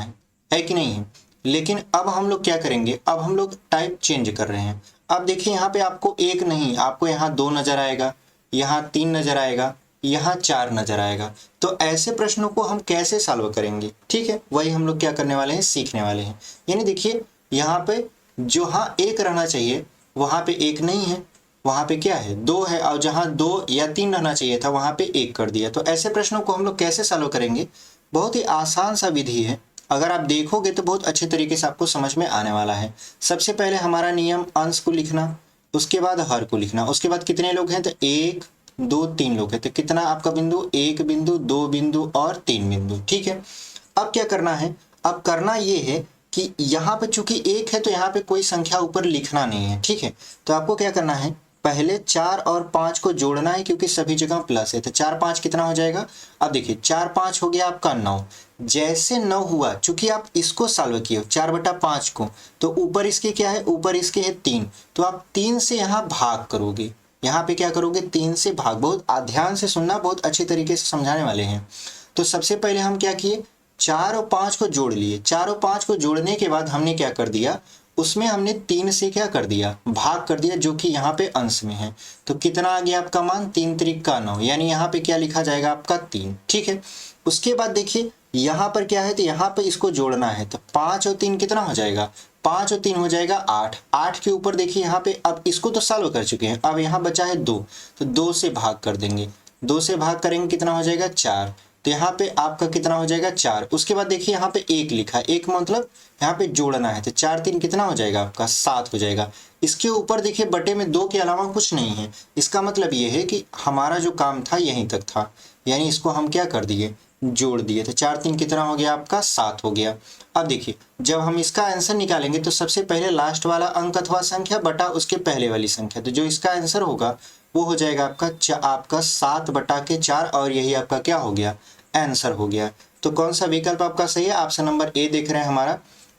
है कि नहीं है। लेकिन अब हम लोग क्या करेंगे, अब हम लोग टाइप चेंज कर रहे हैं। अब देखिए यहाँ पे आपको एक नहीं, आपको यहाँ 2 नजर आएगा, यहाँ 3 नजर आएगा, यहाँ 4 नजर आएगा। तो ऐसे प्रश्नों को हम कैसे सॉल्व करेंगे, ठीक है, वही हम लोग क्या करने वाले हैं, सीखने वाले हैं। यानी देखिए यहाँ पे जहाँ एक रहना चाहिए वहाँ पे एक नहीं है, वहाँ पे क्या है, 2 है, और जहाँ 2 या 3 रहना चाहिए था वहाँ पे 1 कर दिया। तो ऐसे प्रश्नों को हम लोग कैसे सॉल्व करेंगे, बहुत ही आसान सा विधि है। अगर आप देखोगे तो बहुत अच्छे तरीके से आपको समझ में आने वाला है। सबसे पहले हमारा नियम, अंश को लिखना, उसके बाद हर को लिखना, उसके बाद कितने लोग हैं, तो 1 2 3 लोग हैं। तो कितना आपका बिंदु, 1 बिंदु, 2 बिंदु और 3 बिंदु। ठीक है, अब क्या करना है, अब करना ये है कि यहाँ पे चूंकि 1 है तो यहाँ पे कोई संख्या ऊपर लिखना नहीं है। ठीक है, तो आपको क्या करना है, पहले 4 और 5 को जोड़ना है, क्योंकि सभी जगह प्लस है। तो 4 5 कितना हो जाएगा, अब देखिए 4 5 हो गया आपका 9। जैसे 9 हुआ, चूंकि आप इसको सॉल्व किए 4/5 को, तो ऊपर इसके क्या है, ऊपर इसके है 3, तो आप 3 से यहाँ भाग करोगे। यहाँ पे क्या करोगे, 3 से भाग। बहुत ध्यान से सुनना, बहुत अच्छे तरीके से समझाने वाले हैं। तो सबसे पहले हम क्या किए, 4 और 5 को जोड़ लिए। 4 और 5 को जोड़ने के बाद हमने क्या कर दिया, उसमें हमने 3 से क्या कर दिया, भाग कर दिया, जो कि यहाँ पे अंश में है। तो कितना आ गया आपका मान, 3 त्रिक का 9, यानी यहाँ पे क्या लिखा जाएगा आपका 3। ठीक है, उसके बाद देखिए यहाँ पर क्या है, तो यहाँ पे इसको जोड़ना है। तो 5 और 3 कितना हो जाएगा, 5 और 3 हो जाएगा 8। 8 के ऊपर देखिए यहाँ पे, अब इसको तो सॉल्व कर चुके हैं, अब यहाँ बचा है 2, तो 2 से भाग कर देंगे। 2 से भाग करेंगे कितना हो जाएगा, 4। तो यहाँ पे आपका कितना हो जाएगा, 4। उसके बाद देखिए यहाँ पे 1 लिखा है, 1 मतलब यहाँ पे जोड़ना है। तो 4 3 कितना हो जाएगा आपका, 7 हो जाएगा। इसके ऊपर देखिए बटे में 2 के अलावा कुछ नहीं है। इसका मतलब ये है कि हमारा जो काम था यहीं तक था, यानी इसको हम क्या कर दिए, जोड़ दिए। तो 4 3 कितना हो गया आपका, 7 हो गया। अब देखिए जब हम इसका आंसर निकालेंगे तो सबसे पहले लास्ट वाला अंक अथवा संख्या बटा उसके पहले वाली संख्या, तो जो इसका आंसर होगा वो हो जाएगा आपका 7/4, और यही आपका क्या हो गया, आंसर हो गया। तो कौन सा विकल्प आपका सही है, ऑप्शन नंबर ए देख रहे हैं हमारा,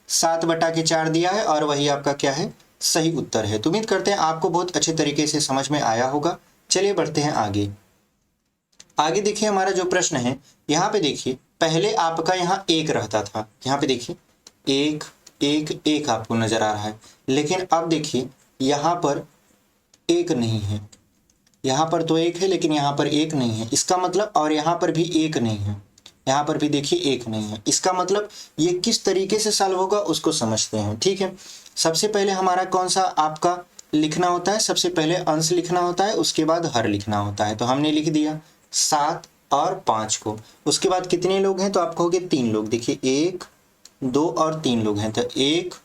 7/4 दिया है, और वही आपका क्या है, सही उत्तर है। तो उम्मीद करते हैं आपको बहुत अच्छे तरीके से समझ में आया होगा। चलिए बढ़ते हैं आगे। आगे देखिए हमारा जो प्रश्न है, यहाँ पे देखिए पहले आपका यहाँ 1 रहता था, यहाँ पे देखिए 1 1 1 आपको नजर आ रहा है, लेकिन अब देखिए यहाँ पर 1 नहीं है। यहाँ पर तो 1 है लेकिन यहाँ पर 1 नहीं है, इसका मतलब, और यहाँ पर भी 1 नहीं है, यहाँ पर भी देखिए 1 नहीं है। इसका मतलब ये किस तरीके से सॉल्व होगा उसको समझते हैं। ठीक है, सबसे पहले हमारा कौन सा आपका लिखना होता है, सबसे पहले अंश लिखना होता है, उसके बाद हर लिखना होता है। तो हमने लिख दिया 7 और 5 को। उसके बाद कितने लोग हैं, तो आपको हो गए 3 लोग। देखिए 1 2 और 3 लोग हैं, तो 1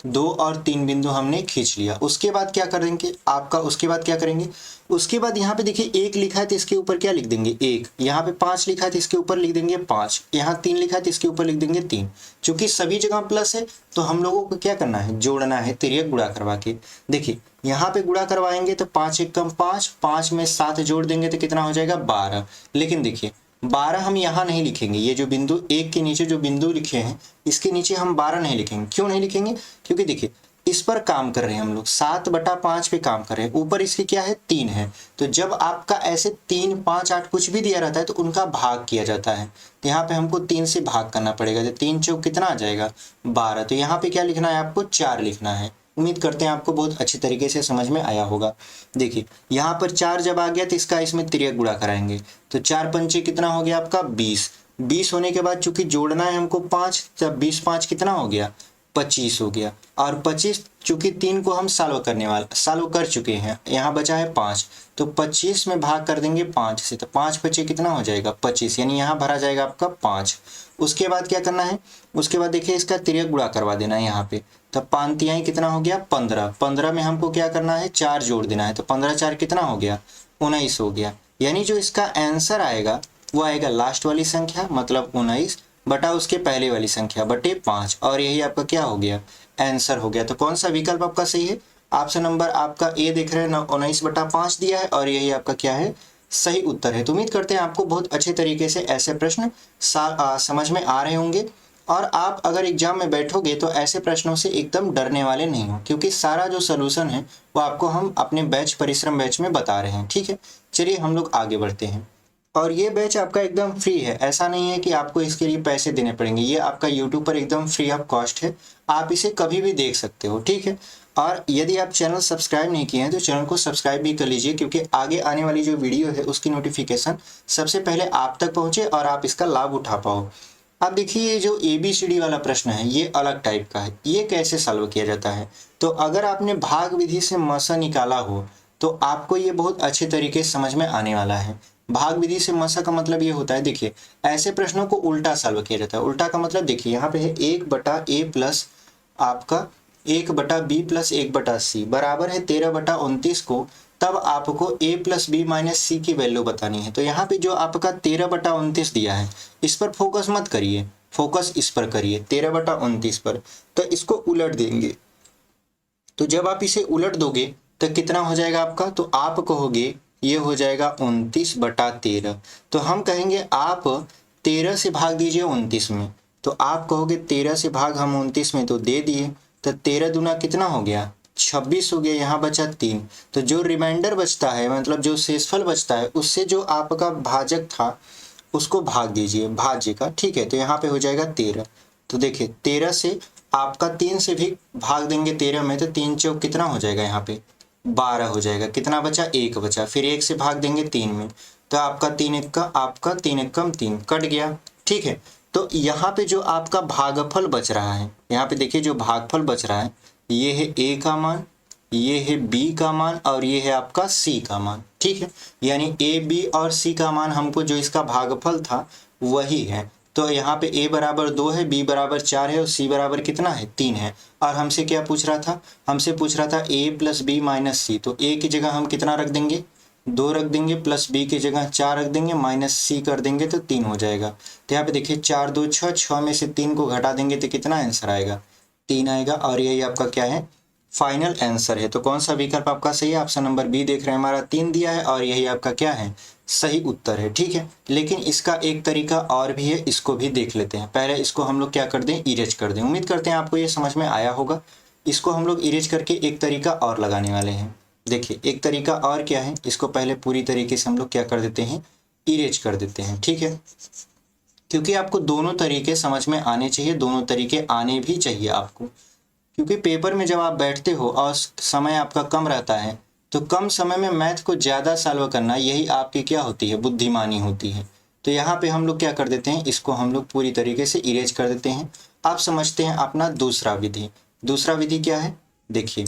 2 और 3 बिंदु हमने खींच लिया। उसके बाद क्या करेंगे आपका, उसके बाद क्या करेंगे, उसके बाद यहाँ पे देखिए 1 लिखा है तो इसके ऊपर क्या लिख देंगे, 1। यहाँ पे 5 लिखा है तो इसके ऊपर लिख देंगे 5। यहाँ 3 लिखा है तो इसके ऊपर लिख देंगे 3। चूंकि सभी जगह प्लस है तो हम लोगों को क्या करना है, जोड़ना है, तिर्यक गुणा करवा के। देखिए यहाँ पे गुणा करवाएंगे तो 5 1 कम 5, 5 में 7 जोड़ देंगे तो कितना हो जाएगा, 12। लेकिन देखिए 12 हम यहाँ नहीं लिखेंगे, ये जो बिंदु 1 के नीचे जो बिंदु लिखे हैं इसके नीचे हम 12 नहीं लिखेंगे। क्यों नहीं लिखेंगे, क्योंकि देखिए इस पर काम कर रहे हैं हम लोग, 7/5 पे काम कर रहे हैं, ऊपर इसकी क्या है 3 है। तो जब आपका ऐसे 3, 5, 8 कुछ भी दिया रहता है तो उनका भाग किया जाता है। तो यहाँ पे हमको 3 से भाग करना पड़ेगा, तो 3 चौक कितना आ जाएगा 12। तो यहाँ पे क्या लिखना है आपको 4 लिखना है। उम्मीद करते हैं आपको बहुत अच्छी तरीके से समझ में आया होगा। देखिए यहाँ पर 4 जब आ गया तो इसका इसमें तिर्यक गुणा कराएंगे, तो 4 पंचे कितना हो गया आपका 20। 20 होने के बाद चूंकि जोड़ना है हमको 5, तब 20 5 कितना हो गया 25 हो गया। और 25 चूंकि 3 को हम सॉल्व कर चुके हैं, यहाँ बचा है 5, तो 25 में भाग कर देंगे 5 से, तो 5 बचे कितना हो जाएगा 25, यानी यहाँ भरा जाएगा आपका 5। उसके बाद क्या करना है, उसके बाद देखिए इसका तिर्यक गुणा करवा देना है यहाँ पे, तब 5 तिहाई कितना हो गया 15। 15 में हमको क्या करना है 4 जोड़ देना है, तो 15 4 कितना हो गया 19 हो गया। यानी जो इसका आंसर आएगा वो आएगा लास्ट वाली संख्या, मतलब 19 बटा उसके पहले वाली संख्या बटे 5, और यही आपका क्या हो गया आंसर हो गया। तो कौन सा विकल्प आपका सही है, ऑप्शन नंबर आपका ए दिख रहा है, 19/5 दिया है, और यही आपका क्या है सही उत्तर है। तो उम्मीद करते हैं आपको बहुत अच्छे तरीके से ऐसे प्रश्न समझ में आ रहे होंगे, और आप अगर एग्जाम में बैठोगे तो ऐसे प्रश्नों से एकदम डरने वाले नहीं हो, क्योंकि सारा जो सोल्यूशन है वो आपको हम अपने बैच परिश्रम बैच में बता रहे हैं। ठीक है, चलिए हम लोग आगे बढ़ते हैं। और ये बैच आपका एकदम फ्री है, ऐसा नहीं है कि आपको इसके लिए पैसे देने पड़ेंगे, ये आपका यूट्यूब पर एकदम फ्री ऑफ कॉस्ट है, आप इसे कभी भी देख सकते हो। ठीक है, और यदि आप चैनल सब्सक्राइब नहीं किए हैं तो चैनल को सब्सक्राइब भी कर लीजिए, क्योंकि आगे आने वाली जो वीडियो है उसकी नोटिफिकेशन सबसे पहले आप तक पहुंचे और आप इसका लाभ उठा पाओ। अब देखिए ये जो ABCD वाला प्रश्न है ये अलग टाइप का है, ये कैसे सॉल्व किया जाता है। तो अगर आपने भाग विधि से मसा निकाला हो तो आपको ये बहुत अच्छे तरीके से समझ में आने वाला है। भाग विधि से मसा का मतलब ये होता है, देखिए ऐसे प्रश्नों को उल्टा सॉल्व किया जाता है। उल्टा का मतलब देखिए यहाँ पे है 1/A प्लस आपका 1/B प्लस 1/C बराबर है 13/29 को, तब आपको A plus B minus C की वैल्यू बतानी है। तो यहाँ पे जो आपका 13/29 दिया है इस पर फोकस मत करिए, फोकस इस पर करिए 13/29 पर। तो इसको उलट देंगे, तो जब आप इसे उलट दोगे तो कितना हो जाएगा आपका, तो आप कहोगे ये हो जाएगा 29/13। तो हम कहेंगे आप 13 से भाग दीजिए 29 में, तो आप कहोगे 13 से भाग हम 29 में तो दे दिए, तो 13 दूना कितना हो गया 26 हो गया, यहाँ बचा 3। तो जो रिमाइंडर बचता है, मतलब जो शेषफल बचता है, उससे जो आपका भाजक था उसको भाग दीजिए भाज्य का। ठीक है, तो यहाँ पे हो जाएगा 13। तो देखिए 13 से आपका 3 से भी भाग देंगे 13 में, तो 3 चौक कितना हो जाएगा यहाँ पे 12 हो जाएगा। कितना बचा 1 बचा, फिर 1 से भाग देंगे 3 में, तो आपका 3 एकम 3 कट गया। ठीक है, तो यहाँ पे जो आपका भागफल बच रहा है, यहाँ पे देखिए जो भागफल बच रहा है ये है A का मान, ये है B का मान, और ये है आपका C का मान। ठीक है, यानी A B और C का मान हमको जो इसका भागफल था वही है। तो यहाँ पे A बराबर 2 है, B बराबर 4 है, और C बराबर कितना है 3 है। और हमसे क्या पूछ रहा था, हमसे पूछ रहा था A plus B minus C, तो A की जगह हम कितना रख देंगे 2 रख देंगे, प्लस B की जगह 4 रख देंगे, माइनस C कर देंगे तो 3 हो जाएगा। तो यहाँ पे देखिए 4 2 6, 6 में से 3 को घटा देंगे तो कितना आंसर आएगा 3 आएगा, और यही आपका क्या है फाइनल आंसर है। तो कौन सा विकल्प आपका सही है, ऑप्शन नंबर बी देख रहे हैं हमारा 3 दिया है, और यही आपका क्या है सही उत्तर है। ठीक है, लेकिन इसका एक तरीका और भी है, इसको भी देख लेते हैं। पहले इसको हम लोग क्या कर दें इरेज कर दें। उम्मीद करते हैं आपको ये समझ में आया होगा। इसको हम लोग इरेज करके एक तरीका और लगाने वाले हैं। देखिए एक तरीका और क्या है, इसको पहले पूरी तरीके से हम लोग क्या कर देते हैं इरेज कर देते हैं। ठीक है, क्योंकि आपको दोनों तरीके समझ में आने चाहिए, दोनों तरीके आने भी चाहिए आपको, क्योंकि पेपर में जब आप बैठते हो और समय आपका कम रहता है तो कम समय में मैथ को ज़्यादा सॉल्व करना यही आपकी क्या होती है बुद्धिमानी होती है। तो यहाँ पे हम लोग क्या कर देते हैं, इसको हम लोग पूरी तरीके से इरेज कर देते हैं। आप समझते हैं अपना दूसरा विधि। दूसरा विधि क्या है, देखिए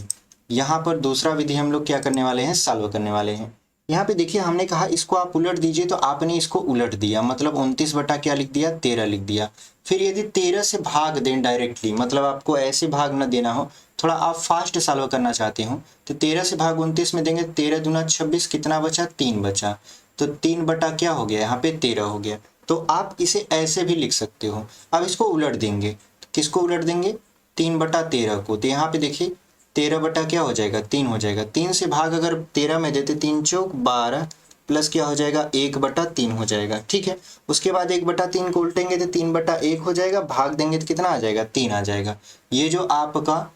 यहाँ पर दूसरा विधि हम लोग क्या करने वाले हैं सॉल्व करने वाले हैं। यहाँ पे देखिए हमने कहा इसको आप उलट दीजिए, तो आपने इसको उलट दिया, मतलब 29 बटा क्या लिख दिया 13 लिख दिया। फिर यदि 13 से भाग दें डायरेक्टली, मतलब आपको ऐसे भाग न देना हो, थोड़ा आप फास्ट सॉल्व करना चाहते हो, तो 13 से भाग 29 में देंगे, 13 दूना 26, कितना बचा 3 बचा, तो 3 बटा क्या हो गया यहाँ पे 13 हो गया। तो आप इसे ऐसे भी लिख सकते हो। अब इसको उलट देंगे, तो किसको उलट देंगे 3/13 को, तो यहाँ पे देखिए 13 बटा क्या हो जाएगा 3 हो जाएगा। 3 से भाग अगर 13 में देते 3 चौक 12 प्लस क्या हो जाएगा 1/3 हो जाएगा। ठीक है, उसके बाद 1/3 को उल्टेंगे तो 3/1 हो जाएगा, भाग देंगे तो कितना आ जाएगा 3 आ जाएगा। ये जो आपका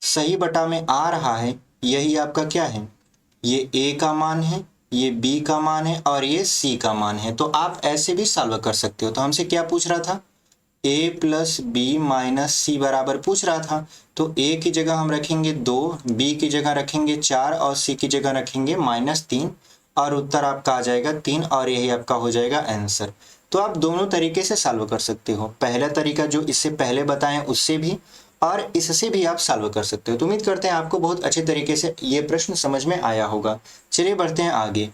सही बटा में आ रहा है यही आपका क्या है, ये a का मान है, ये b का मान है और ये c का मान है। तो आप ऐसे भी सॉल्व कर सकते हो। तो हमसे क्या पूछ रहा था, a प्लस बी माइनस सी बराबर पूछ रहा था। तो a की जगह हम रखेंगे 2, b की जगह रखेंगे 4 और c की जगह रखेंगे -3 और उत्तर आपका आ जाएगा 3 और यही आपका हो जाएगा आंसर। तो आप दोनों तरीके से सॉल्व कर सकते हो, पहला तरीका जो इससे पहले बताएं उससे भी और इससे भी आप सॉल्व कर सकते हो। तो उम्मीद करते हैं आपको बहुत अच्छे तरीके से ये प्रश्न समझ में आया होगा। चलिए बढ़ते हैं आगे।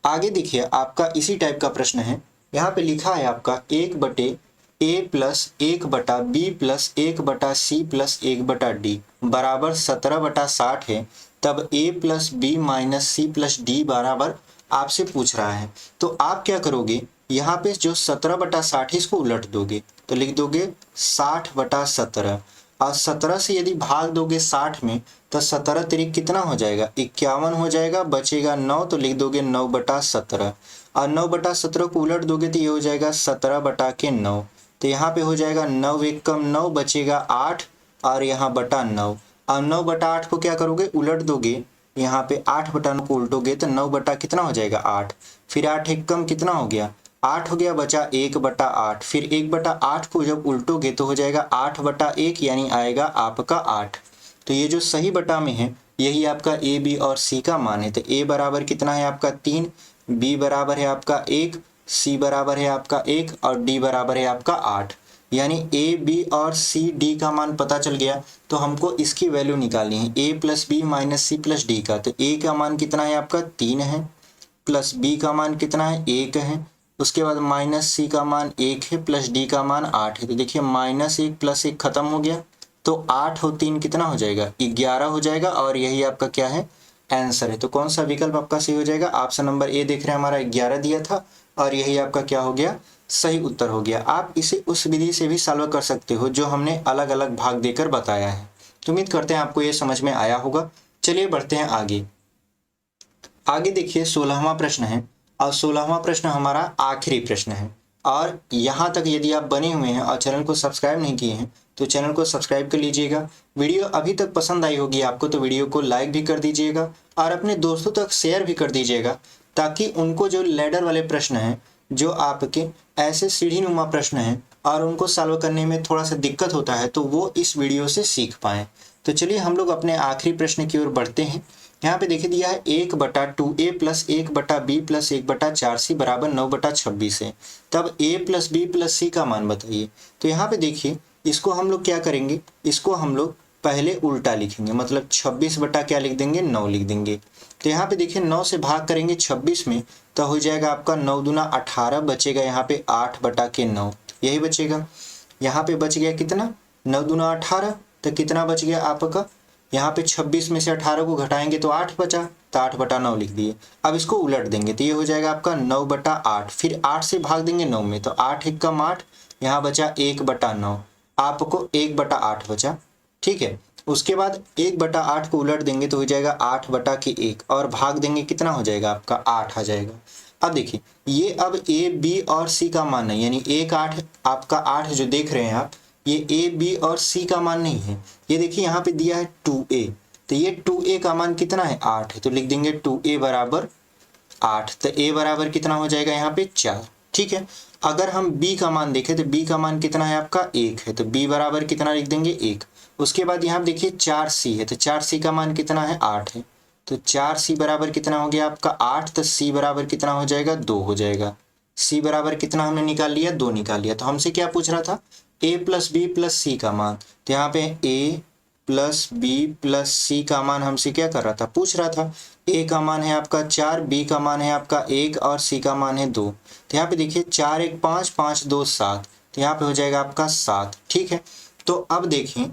आगे देखिए आपका इसी टाइप का प्रश्न है। यहाँ पे लिखा है आपका 1/a plus 1/b plus 1/c plus 1/d बराबर 17/60 है। तब a plus B minus C plus D बराबर आपसे पूछ रहा है। तो आप क्या करोगे, यहाँ पे जो 17/60 इसको उलट दोगे तो लिख दोगे 60/17 और 17 से यदि भाग दोगे 60 में तो 17 तिरिक कितना हो जाएगा, 51 हो जाएगा, बचेगा 9 तो लिख दोगे 9/17 और 9/17 को उलट दोगे तो ये हो जाएगा 17/9। तो यहाँ पे हो जाएगा 9 एक कम 9 बचेगा 8 और यहाँ बटा 9 और 9/8 को क्या करोगे उलट दोगे, यहाँ पे 8/9 को उल्टोगे तो 9 बटा कितना हो जाएगा 8, फिर 8 एक कम कितना हो गया 8 हो गया, बचा 1/8, फिर 1/8 को जब उल्टोगे तो हो जाएगा 8/1 यानी आएगा आपका 8। तो ये जो सही बटा में है यही आपका ए बी और सी का मान है। तो ए बराबर कितना है आपका 3, बी बराबर है आपका 1, सी बराबर है आपका 1 और डी बराबर है आपका 8। यानी ए बी और सी डी का मान पता चल गया। तो हमको इसकी वैल्यू निकालनी है A plus B minus C plus D का। तो ए का मान कितना है आपका 3 है, प्लस बी का मान कितना है 1 है, उसके बाद माइनस सी का मान 1 है, प्लस डी का मान 8 है। तो देखिए -1 + 1 खत्म हो गया तो 8 और 3 कितना हो जाएगा 11 हो जाएगा और यही आपका क्या है आंसर है। तो कौन सा विकल्प आपका सही हो जाएगा, ऑप्शन नंबर ए देख रहे हैं हमारा 11 दिया था और यही आपका क्या हो गया सही उत्तर हो गया। आप इसे उस विधि से भी सॉल्व कर सकते हो जो हमने अलग अलग भाग देकर बताया है। तो उम्मीद करते हैं आपको ये समझ में आया होगा। चलिए बढ़ते हैं आगे। आगे देखिए 16वां प्रश्न है और 16वां प्रश्न हमारा आखिरी प्रश्न है। और यहाँ तक यदि आप बने हुए हैं और चैनल को सब्सक्राइब नहीं किए हैं तो चैनल को सब्सक्राइब कर लीजिएगा। वीडियो अभी तक पसंद आई होगी आपको तो वीडियो को लाइक भी कर दीजिएगा और अपने दोस्तों तक शेयर भी कर दीजिएगा ताकि उनको जो लैडर वाले प्रश्न हैं, जो आपके ऐसे सीढ़ीनुमा प्रश्न हैं और उनको सॉल्व करने में थोड़ा सा दिक्कत होता है तो वो इस वीडियो से सीख पाएँ। तो चलिए हम लोग अपने आखिरी प्रश्न की ओर बढ़ते हैं। यहाँ पे देखिए दिया है 1/2a plus 1/b plus 1/4c बराबर 9/26 है। तब a plus b plus c का मान बताइए। तो यहाँ पे देखिए इसको हम लोग क्या करेंगे, इसको हम लोग पहले उल्टा लिखेंगे, मतलब 26 बटा क्या लिख देंगे 9 लिख देंगे। तो यहाँ पे देखिए 9 से भाग करेंगे 26 में तो हो जाएगा आपका 9 दूना 18, बचेगा यहाँ पे 8/9 यही बचेगा। यहाँ पे बच गया कितना 9 दूना 18, तो कितना बच गया आपका, यहाँ पे 26 में से 18 को घटाएंगे तो 8 बचा, तो 8/9 लिख दिए। अब इसको उलट देंगे तो ये हो जाएगा आपका 9/8, फिर 8 से भाग देंगे 9 में तो 8 एक कम 8, यहाँ बचा 1/9, आपको 1/8 बचा। ठीक है, उसके बाद 1/8 को उलट देंगे तो हो जाएगा 8/1 और भाग देंगे कितना हो जाएगा आपका 8 आ जाएगा। अब देखिए ये अब ए बी और सी का मान है, यानी 1 8 आपका 8 जो देख रहे हैं आप, ये ए बी और सी का मान नहीं है। ये देखिए यहाँ पे दिया है 2a, तो ये 2a का मान कितना है 8 है, तो लिख देंगे 2a बराबर 8। तो a बराबर कितना हो जाएगा यहाँ पे 4। ठीक है, अगर हम b का मान देखें तो b का मान कितना है आपका 1 है, तो b बराबर कितना लिख देंगे 1। उसके बाद यहाँ देखिए 4c है, तो 4c का मान कितना है 8 है, तो 4c बराबर कितना हो गया आपका 8, तो c बराबर कितना हो जाएगा 2 हो जाएगा। c बराबर कितना हमने निकाल लिया 2 निकाल लिया। तो हमसे क्या पूछ रहा था a प्लस बी प्लस सी का मान, तो यहाँ पे a प्लस बी प्लस सी का मान हमसे क्या कर रहा था पूछ रहा था। a का मान है आपका 4, b का मान है आपका 1 और c का मान है 2। तो यहाँ पे देखिए 4 1 5 5 2 7, तो यहाँ पे हो जाएगा आपका 7। ठीक है, तो अब देखें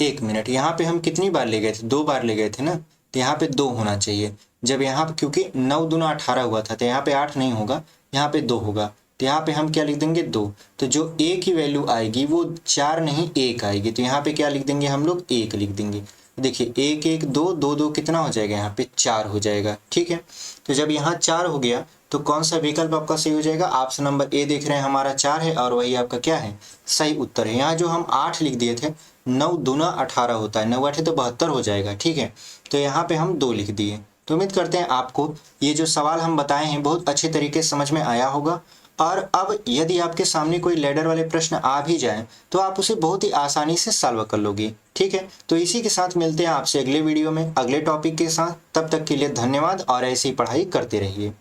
1 मिनट, यहाँ पे हम कितनी बार ले गए थे 2 बार ले गए थे ना, तो यहाँ पे 2 होना चाहिए। जब यहाँ पे क्योंकि 9 दूना 18 हुआ था तो यहाँ पे 8 नहीं होगा, यहाँ पे 2 होगा, तो यहाँ पे हम क्या लिख देंगे 2। तो जो a की वैल्यू आएगी वो 4 नहीं 1 आएगी, तो यहाँ पे क्या लिख देंगे हम लोग 1 लिख देंगे। देखिए 1 1 2 2 2 कितना हो जाएगा यहाँ पे 4 हो जाएगा। ठीक है, तो जब यहाँ 4 हो गया तो कौन सा विकल्प आपका सही हो जाएगा? ऑप्शन नंबर ए देख रहे हैं हमारा 4 है और वही आपका क्या है? सही उत्तर है। यहाँ जो हम 8 लिख दिए थे, 9 दूना 18 होता है, 9 8 तो 72 हो जाएगा, ठीक है। तो यहाँ पे हम 2 लिख दिए। तो उम्मीद करते हैं आपको ये जो सवाल हम बताए हैं बहुत अच्छे तरीके से समझ में आया होगा। और अब यदि आपके सामने कोई लैडर वाले प्रश्न आ भी जाए तो आप उसे बहुत ही आसानी से सॉल्व कर लोगे, ठीक है। तो इसी के साथ मिलते हैं आपसे अगले वीडियो में अगले टॉपिक के साथ। तब तक के लिए धन्यवाद और ऐसी पढ़ाई करते रहिए।